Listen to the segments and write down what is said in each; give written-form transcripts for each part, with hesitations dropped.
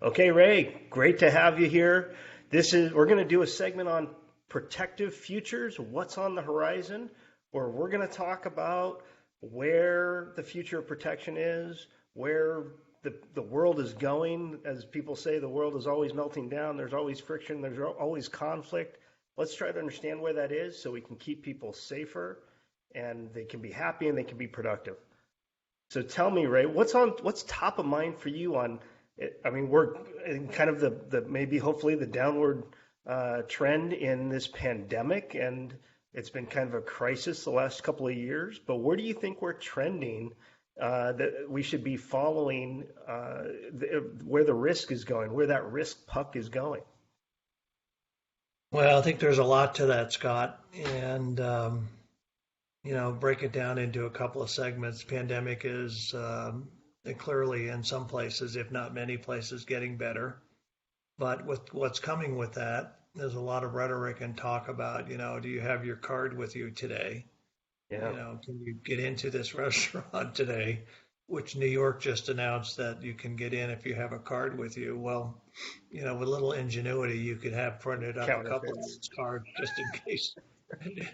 Okay, Ray, great to have you here. We're going to do a segment on protective futures, what's on the horizon, where we're going to talk about where the future of protection is, where the world is going. As people say, the world is always melting down. There's always friction. There's always conflict. Let's try to understand where that is so we can keep people safer and they can be happy and they can be productive. So tell me, Ray, what's top of mind for you on I mean, we're in kind of the maybe hopefully the downward trend in this pandemic, and it's been kind of a crisis the last couple of years. But where do you think we're trending that we should be following where the risk is going, where that risk puck is going? Well, I think there's a lot to that, Scott, and break it down into a couple of segments. Pandemic is clearly in some places, if not many places, getting better. But with what's coming with that, there's a lot of rhetoric and talk about, do you have your card with you today? Yeah, Can you get into this restaurant today? Which New York just announced that you can get in if you have a card with you. Well, with a little ingenuity, you could have printed up a couple of counterfeits. those cards just in case,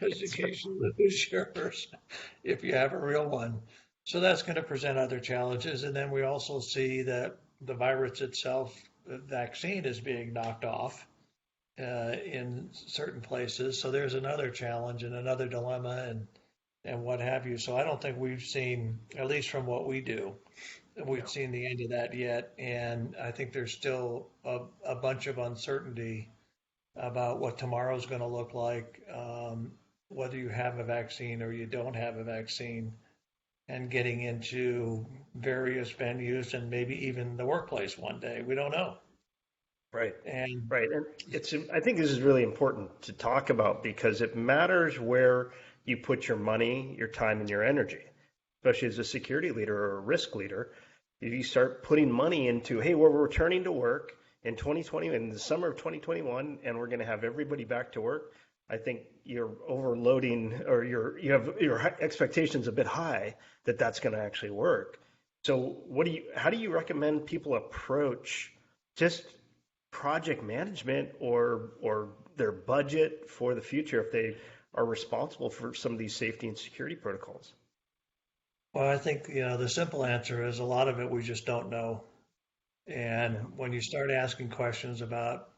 just in case you lose yours, if you have a real one. So that's going to present other challenges. And then we also see that the virus itself, the vaccine is being knocked off in certain places. So there's another challenge and another dilemma and what have you. So I don't think we've seen, at least from what we do, we've Yeah, seen the end of that yet. And I think there's still a bunch of uncertainty about what tomorrow's going to look like, whether you have a vaccine or you don't have a vaccine, and getting into various venues and maybe even the workplace one day. We don't know. right. And Right. And I think this is really important to talk about because it matters where you put your money, your time, and your energy, especially as a security leader or a risk leader. If you start putting money into, hey, we're returning to work in 2020, in the summer of 2021, and we're going to have everybody back to work, I think you're overloading or you have your expectations a bit high that that's going to actually work. So how do you recommend people approach just project management or their budget for the future if they are responsible for some of these safety and security protocols? well, I think, the simple answer is a lot of it we just don't know. And Yeah, when you start asking questions about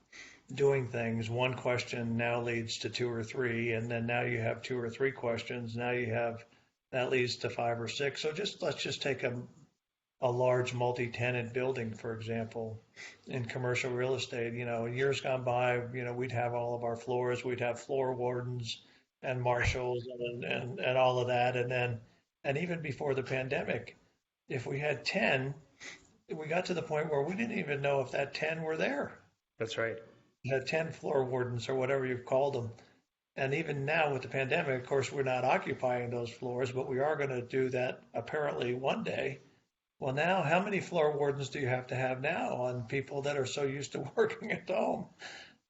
doing things, one question now leads to two or three, and then now you have two or three questions. Now you have that leads to five or six. So let's just take a large multi-tenant building, for example, in commercial real estate. In years gone by, we'd have all of our floors, we'd have floor wardens and right. marshals and all of that. And even before the pandemic, if we had 10, we got to the point where we didn't even know if that 10 were there. That's right. We had 10 floor wardens or whatever you've called them. And even now with the pandemic, of course, we're not occupying those floors, but we are going to do that apparently one day. Well, now, how many floor wardens do you have now on people that are so used to working at home?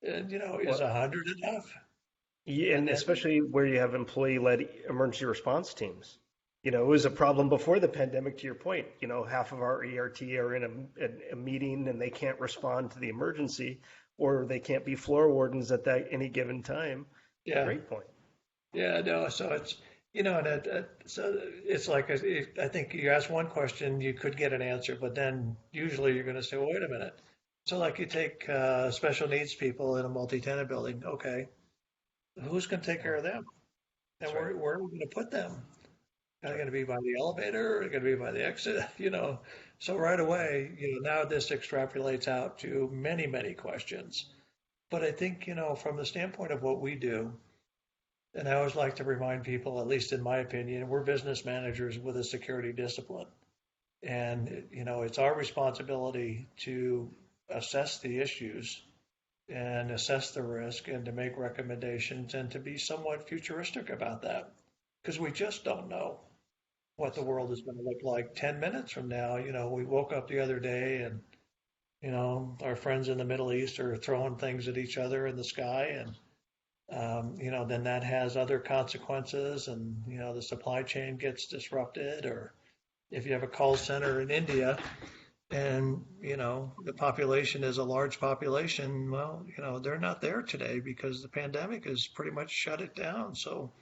And, is Well, 100 enough? yeah, And and then, especially where you have employee-led emergency response teams. It was a problem before the pandemic, to your point. Half of our ERT are in a meeting and they can't respond to the emergency, or they can't be floor wardens at that any given time. yeah, Great point. yeah, no. So so it's like I think you ask one question, you could get an answer, but then usually you're going to say, well, wait a minute. So like you take special needs people in a multi-tenant building, okay, who's going to take Yeah, care of them? And that's right. where are we going to put them? Are That's they right. going to be by the elevator? Are they going to be by the exit? So right away, now this extrapolates out to many, many questions. But I think, from the standpoint of what we do, and I always like to remind people, at least in my opinion, we're business managers with a security discipline. And, it's our responsibility to assess the issues and assess the risk and to make recommendations and to be somewhat futuristic about that because we just don't know what the world is going to look like 10 minutes from now. We woke up the other day and, our friends in the Middle East are throwing things at each other in the sky. And, then that has other consequences and, the supply chain gets disrupted. Or if you have a call center in India And, the population is a large population. Well, they're not there today because the pandemic has pretty much shut it down. So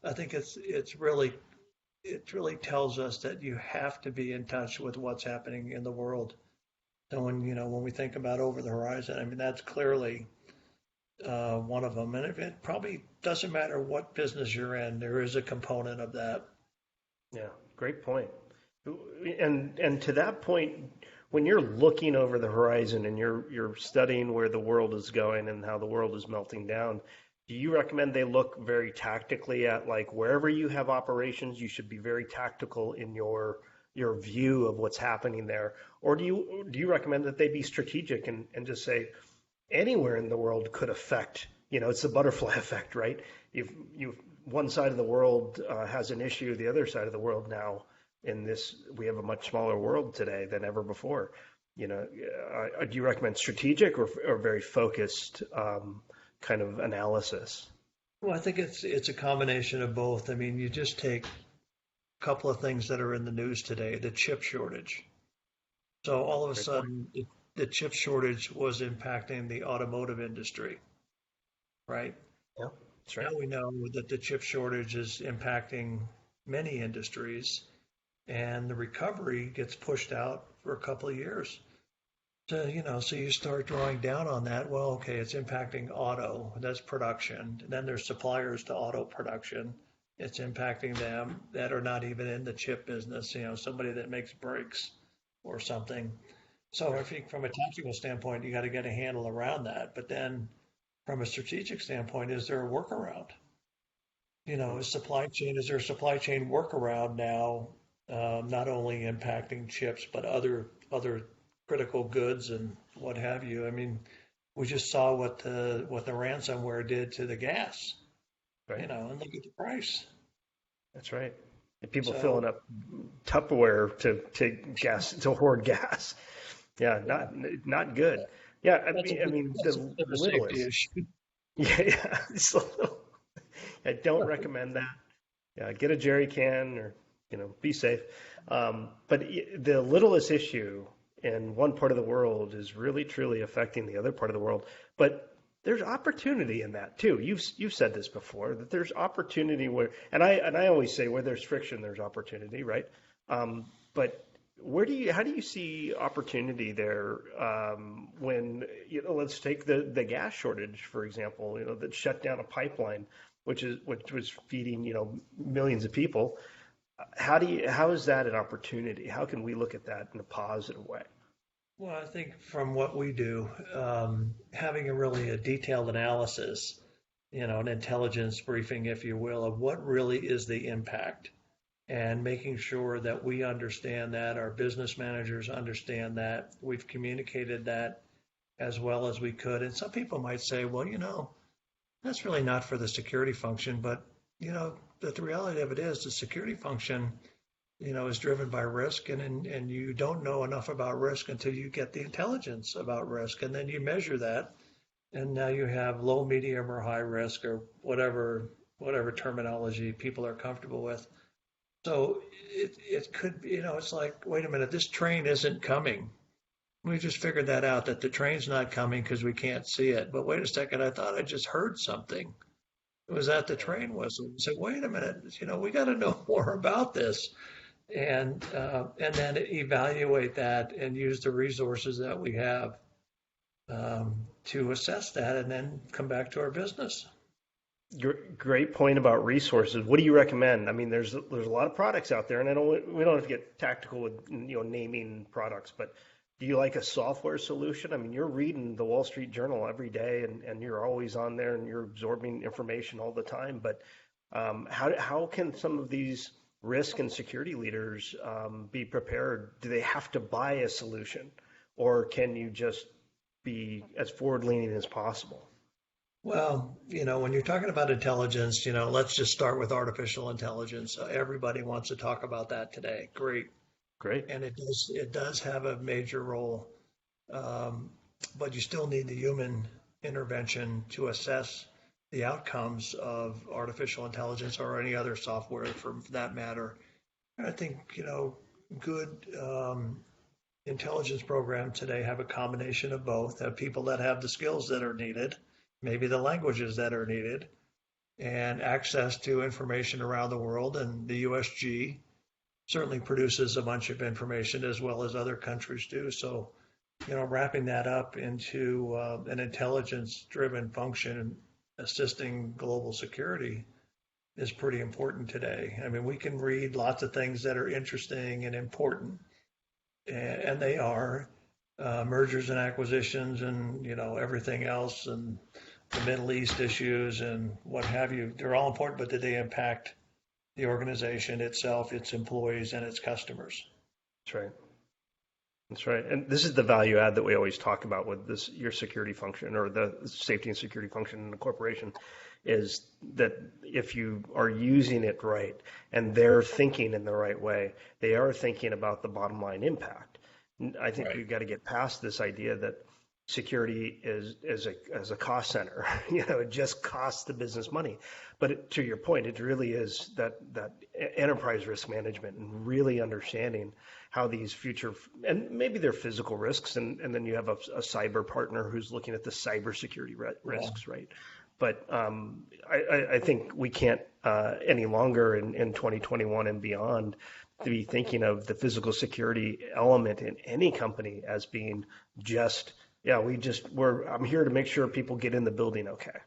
I think it really tells us that you have to be in touch with what's happening in the world. And when we think about over the horizon, I mean, that's clearly one of them. And it probably doesn't matter what business you're in, there is a component of that. Yeah, great point. And to that point, when you're looking over the horizon and you're studying where the world is going and how the world is melting down, do you recommend they look very tactically at like wherever you have operations, you should be very tactical in your view of what's happening there? Or do you recommend that they be strategic and just say anywhere in the world could affect, it's the butterfly effect, right? If you one side of the world has an issue, the other side of the world now in this, we have a much smaller world today than ever before. Do you recommend strategic or very focused kind of analysis? Well, I think it's a combination of both. I mean, you just take a couple of things that are in the news today, the chip shortage. So all of a Great point. sudden, the chip shortage was impacting the automotive industry, right? Yeah, that's Now right. we know that the chip shortage is impacting many industries, and the recovery gets pushed out for a couple of years. So you start drawing down on that. Well, okay, it's impacting auto. That's production. Then there's suppliers to auto production. It's impacting them that are not even in the chip business. Somebody that makes brakes or something. So I Right. think from a tactical standpoint, you got to get a handle around that. But then from a strategic standpoint, is there a workaround? Mm. Is there a supply chain workaround now, not only impacting chips, but other critical goods and what have you? I mean, we just saw what the ransomware did to the gas, Right. and look at the price. That's right. And people filling So up Tupperware to hoard gas. Yeah, not good. Yeah, I that's a mean, I bit, mean that's a the bit of a safety littlest. issue. Yeah, yeah. It's a little, I don't recommend that. Yeah, get a jerry can or be safe. But the littlest issue in one part of the world is really truly affecting the other part of the world. But there's opportunity in that too. You've said this before that there's opportunity where, and I always say where there's friction, there's opportunity, right? But how do you see opportunity there when let's take the gas shortage for example, that shut down a pipeline which was feeding millions of people. How is that an opportunity? How can we look at that in a positive way? Well, I think from what we do, having a detailed analysis, an intelligence briefing, if you will, of what really is the impact and making sure that we understand that, our business managers understand that, we've communicated that as well as we could. And some people might say, well, that's really not for the security function, but the reality of it is the security function, is driven by risk, and you don't know enough about risk until you get the intelligence about risk, and then you measure that, and now you have low, medium, or high risk, or whatever terminology people are comfortable with. So it could be, it's like, wait a minute, this train isn't coming. We just figured that out, that the train's not coming because we can't see it. But wait a second, I thought I just heard something. It was that the train whistle. We said, wait a minute, we got to know more about this, and then evaluate that and use the resources that we have to assess that, and then come back to our business. Great point about resources. What do you recommend? I mean, there's a lot of products out there, and we don't have to get tactical with naming products, but do you like a software solution? I mean, you're reading the Wall Street Journal every day, and you're always on there, and you're absorbing information all the time. But how can some of these risk and security leaders be prepared? Do they have to buy a solution, or can you just be as forward leaning as possible? Well, when you're talking about intelligence, let's just start with artificial intelligence. Everybody wants to talk about that today. Great. Great. And it does have a major role. Um, but you still need the human intervention to assess the outcomes of artificial intelligence or any other software for that matter. And I think, good intelligence programs today have a combination of both, have people that have the skills that are needed, maybe the languages that are needed, and access to information around the world. And the USG certainly produces a bunch of information as well as other countries do. So, wrapping that up into an intelligence-driven function assisting global security is pretty important today. I mean, we can read lots of things that are interesting and important, and they are mergers and acquisitions, and everything else, and the Middle East issues and what have you. They're all important, but do they impact the organization itself, its employees, and its customers? That's right. That's right. And this is the value add that we always talk about with this, your security function or the safety and security function in the corporation, is that if you are using it right and they're thinking in the right way, they are thinking about the bottom line impact. I think Right. we've got to get past this idea that security is as a cost center. It just costs the business money. But to your point, it really is that enterprise risk management and really understanding how these future, and maybe they're physical risks, and then you have a cyber partner who's looking at the cybersecurity Yeah. risks, right? But I think we can't any longer in 2021 and beyond to be thinking of the physical security element in any company as being just, yeah, I'm here to make sure people get in the building okay.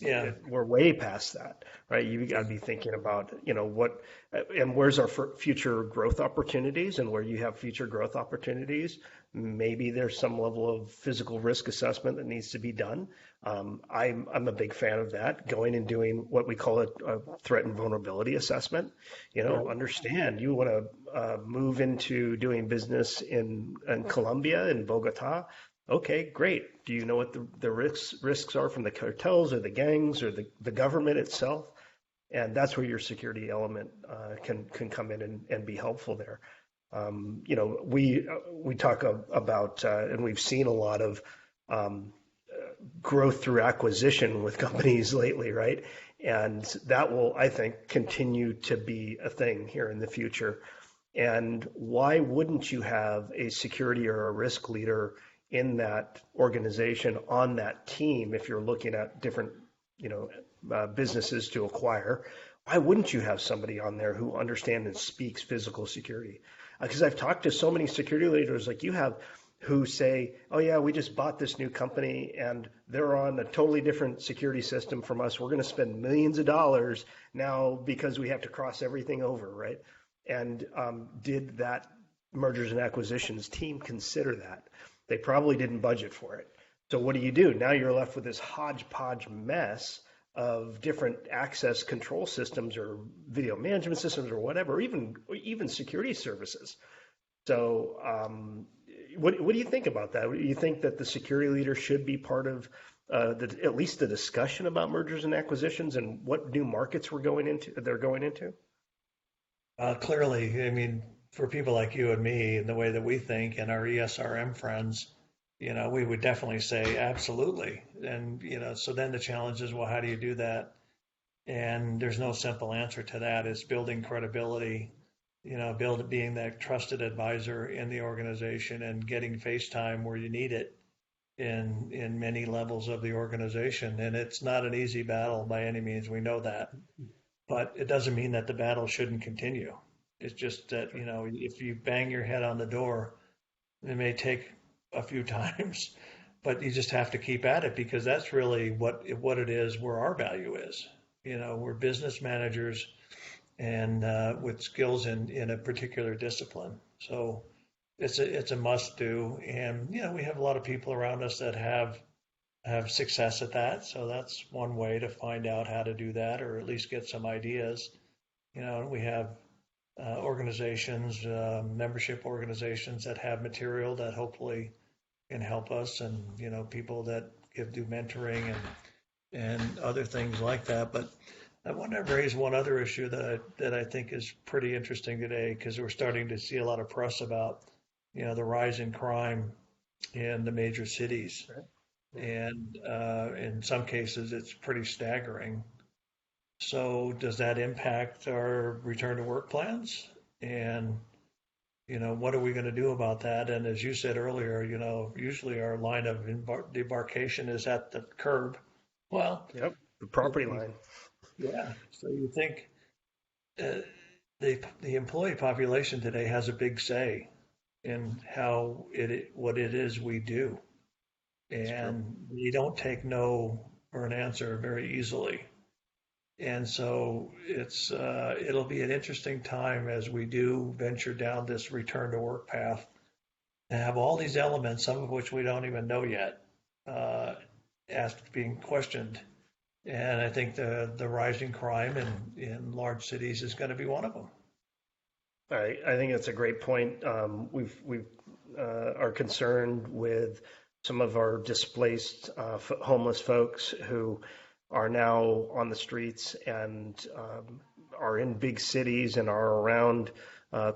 Yeah. We're way past that, right? You got to be thinking about, what and where's our future growth opportunities, and where you have future growth opportunities, maybe there's some level of physical risk assessment that needs to be done. I'm a big fan of that, going and doing what we call a threat and vulnerability assessment. Yeah. Understand you want to move into doing business in Colombia, in Bogota. Okay, great. Do you know what the risks are from the cartels or the gangs or the government itself? And that's where your security element can come in and be helpful there. We talk about and we've seen a lot of growth through acquisition with companies lately, right? And that will, I think, continue to be a thing here in the future. And why wouldn't you have a security or a risk leader in that organization on that team if you're looking at different, businesses to acquire? Why wouldn't you have somebody on there who understands and speaks physical security? Because I've talked to so many security leaders like you have who say, oh yeah, we just bought this new company and they're on a totally different security system from us. We're going to spend millions of dollars now because we have to cross everything over, right? And did that mergers and acquisitions team consider that? They probably didn't budget for it. So what do? Now you're left with this hodgepodge mess of different access control systems or video management systems or whatever, or even security services. So what do you think about that? Do you think that the security leader should be part of at least the discussion about mergers and acquisitions and what new markets they're going into? Clearly, I mean, for people like you and me and the way that we think and our ESRM friends, we would definitely say absolutely. And, so then the challenge is, well, how do you do that? And there's no simple answer to that. It's building credibility, being that trusted advisor in the organization and getting face time where you need it in many levels of the organization. And it's not an easy battle by any means. We know that. But it doesn't mean that the battle shouldn't continue. It's just that, if you bang your head on the door, it may take a few times, but you just have to keep at it because that's really what it is, where our value is. We're business managers and with skills in a particular discipline. So it's a must do. And, we have a lot of people around us that have success at that. So that's one way to find out how to do that, or at least get some ideas. We have organizations, membership organizations that have material that hopefully can help us, and people that do mentoring and other things like that. But I want to raise one other issue that I think is pretty interesting today, because we're starting to see a lot of press about the rise in crime in the major cities. Right. And in some cases, it's pretty staggering. So does that impact our return to work plans? And what are we going to do about that? And as you said earlier, usually our line of debarkation is at the curb. Well, Yep, the property line. yeah. So you think uh, the employee population today has a big say in what it is we do, It's true. and you don't take no for an answer very easily. And so it'll be an interesting time as we do venture down this return to work path to have all these elements, some of which we don't even know yet, uh, asked being questioned. And I think the rising crime in large cities is going to be one of them. I think that's a great point. We've are concerned with some of our displaced homeless folks who are now on the streets and are in big cities and are around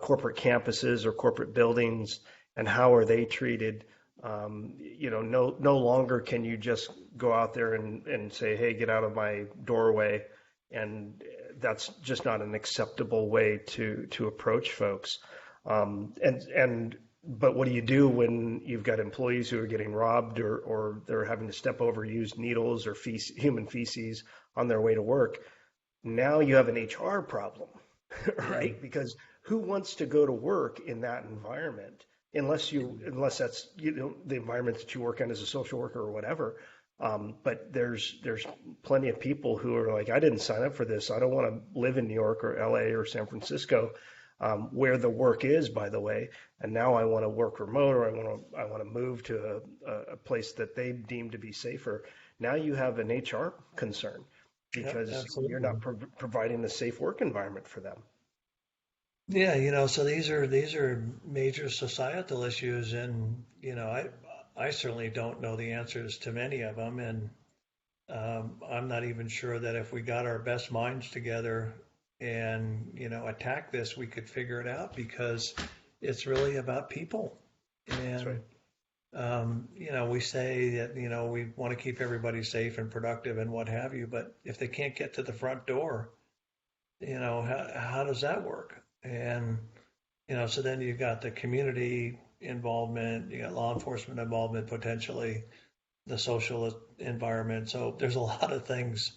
corporate campuses or corporate buildings, and how are they treated? No longer can you just go out there and say, "Hey, get out of my doorway," and that's just not an acceptable way to approach folks. But what do you do when you've got employees who are getting robbed, or they're having to step over used needles or human feces on their way to work? Now you have an HR problem, Yeah. right? Because who wants to go to work in that environment unless that's the environment that you work in as a social worker or whatever. But there's plenty of people who are like, I didn't sign up for this. I don't want to live in New York or LA or San Francisco, where the work is, by the way. And now I want to work remote, or I want to move to a place that they deem to be safer. Now you have an HR concern Yep, because you're absolutely. not providing a safe work environment for them. Yeah, so these are major societal issues, and I certainly don't know the answers to many of them, and I'm not even sure that if we got our best minds together and attack this, we could figure it out because it's really about people. That's right. And we say that we want to keep everybody safe and productive and what have you, but if they can't get to the front door, how does that work? And so then you've got the community involvement, you got law enforcement involvement potentially, the social environment. So there's a lot of things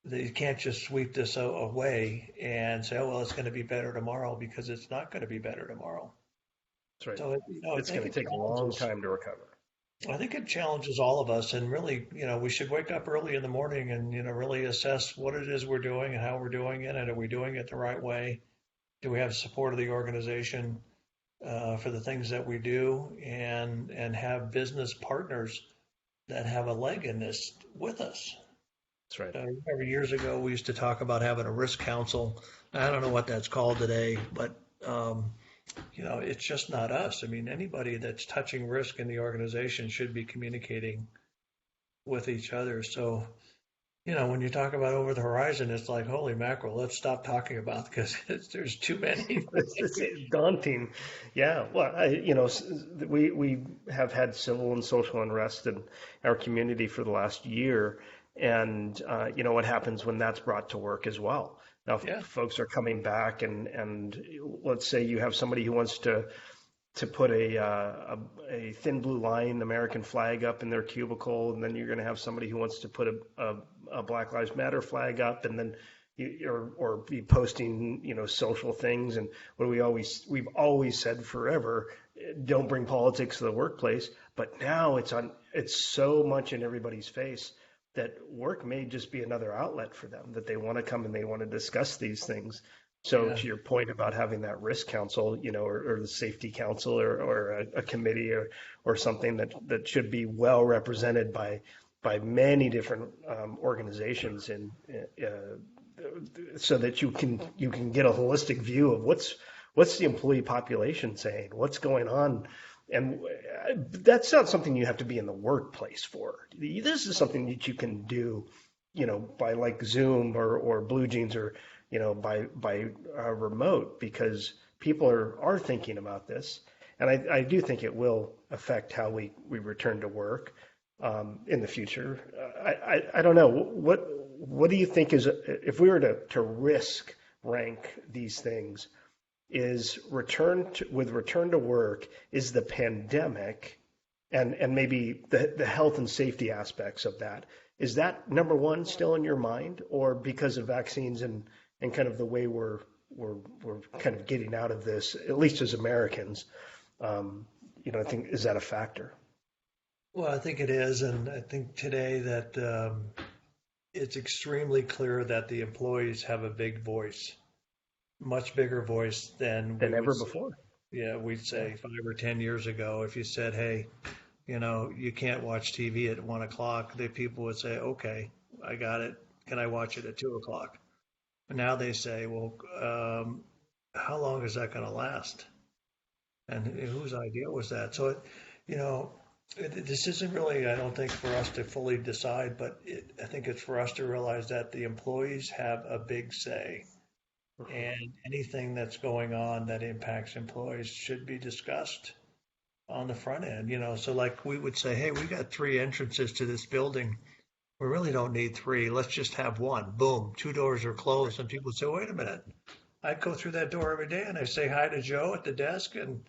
that you can't just sweep this away and say, oh, well, it's going to be better tomorrow, because it's not going to be better tomorrow. That's right. So I It's think going it to take a long challenges. time to recover. I think it challenges all of us, and really, we should wake up early in the morning and really assess what it is we're doing and how we're doing it, and are we doing it the right way? Do we have support of the organization for the things that we do, and have business partners that have a leg in this with us? That's right. Remember years ago we used to talk about having a risk council. I don't know what that's called today, but it's just not us. I mean, anybody that's touching risk in the organization should be communicating with each other. So, when you talk about over the horizon, it's like, holy mackerel, let's stop talking about, because there's too many. It's daunting. Yeah. Well, we have had civil and social unrest in our community for the last year, and what happens when that's brought to work as well. Now, Yeah, folks are coming back, and let's say you have somebody who wants to put a thin blue line American flag up in their cubicle, and then you're going to have somebody who wants to put a Black Lives Matter flag up, and then or be posting social things. And what we've always said forever, don't bring politics to the workplace. But now it's so much in everybody's face that work may just be another outlet for them, that they want to come and they want to discuss these things. So yeah, to your point about having that risk council, or the safety council, or a committee, or something that should be well represented by many different organizations, and so that you can get a holistic view of what's the employee population saying, what's going on. And that's not something you have to be in the workplace for. This is something that you can do, by like Zoom or Blue Jeans, or by remote, because people are thinking about this, and I do think it will affect how we return to work in the future. I don't know what do you think is, if we were to risk rank these things, is return to work is the pandemic and maybe the health and safety aspects of that. Is that number one still in your mind, or because of vaccines and kind of the way we're kind of getting out of this, at least as Americans, I think, is that a factor? Well, I think it is, and I think today that it's extremely clear that the employees have a big voice, much bigger voice than we Than would ever say, before? yeah, we'd Yeah. say 5 or 10 years ago. If you said, hey, you can't watch TV at 1 o'clock, the people would say, okay, I got it. Can I watch it at 2 o'clock? And now they say, well, how long is that going to last? And whose idea was that? So, you know, this isn't really, I don't think, for us to fully decide, but I think it's for us to realize that the employees have a big say, and anything that's going on that impacts employees should be discussed on the front end. So like we would say, hey, we got three entrances to this building. We really don't need three. Let's just have one. Boom, two doors are closed, and people say, wait a minute. I go through that door every day and I say hi to Joe at the desk, and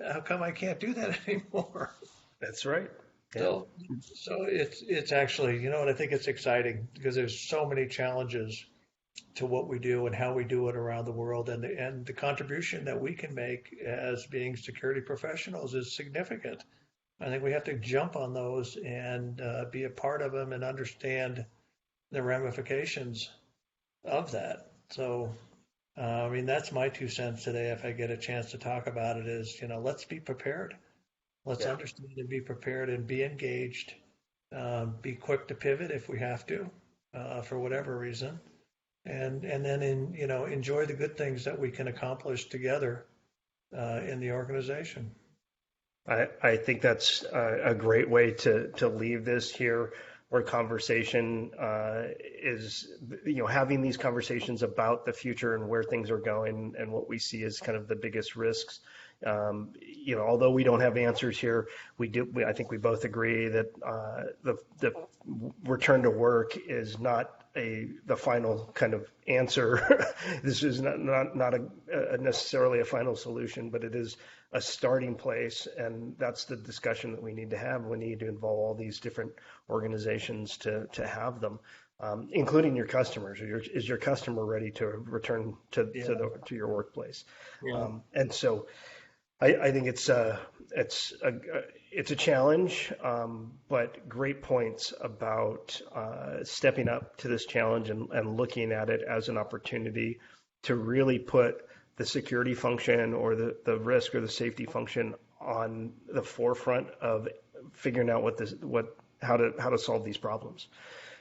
how come I can't do that anymore? That's right. Yeah. So, so it's actually, what I think it's exciting because there's so many challenges to what we do and how we do it around the world, and the contribution that we can make as being security professionals is significant. I think we have to jump on those and be a part of them and understand the ramifications of that. So, I mean, that's my 2 cents today. If I get a chance to talk about it, is let's be prepared. Let's Yeah. understand and be prepared and be engaged. Be quick to pivot if we have to, for whatever reason, and then enjoy the good things that we can accomplish together in the organization. I think that's a great way to leave this here, where conversation is, having thwe conversations about the future and where things are going and what we see as kind of the biggest risks. Although we don't have answers here, I think we both agree that the return to work is not the final kind of answer. This is not necessarily a final solution, but it is a starting place, and that's the discussion that we need to have. We need to involve all these different organizations to have them, including your customers. Is your customer ready to return to your workplace? Yeah. And so I think it's a challenge, but great points about stepping up to this challenge and looking at it as an opportunity to really put the security function or the risk or the safety function on the forefront of figuring out how to solve these problems.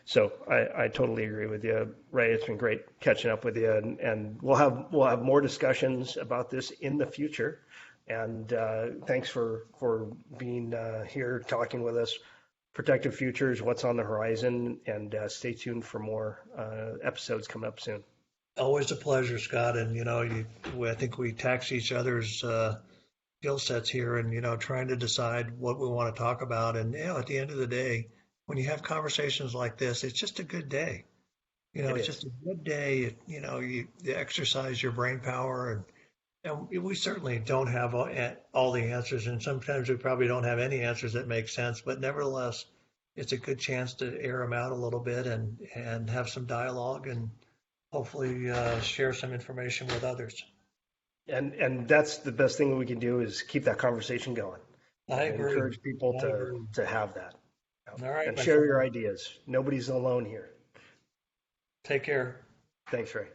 So I totally agree with you, Ray. It's been great catching up with you, and we'll have more discussions about this in the future. And thanks for being here talking with us. Protective Futures, what's on the horizon, and stay tuned for more episodes coming up soon. Always a pleasure, Scott. And I think we tax each other's skill sets here, and trying to decide what we want to talk about. And at the end of the day, when you have conversations like this, it's just a good day. It's just a good day. You exercise your brain power, and we certainly don't have all the answers, and sometimes we probably don't have any answers that make sense. But nevertheless, it's a good chance to air them out a little bit and have some dialogue and hopefully share some information with others. And that's the best thing that we can do is keep that conversation going. I And agree. encourage people I agree. to have that. All right, And my share friend. your ideas. Nobody's alone here. Take care. Thanks, Ray.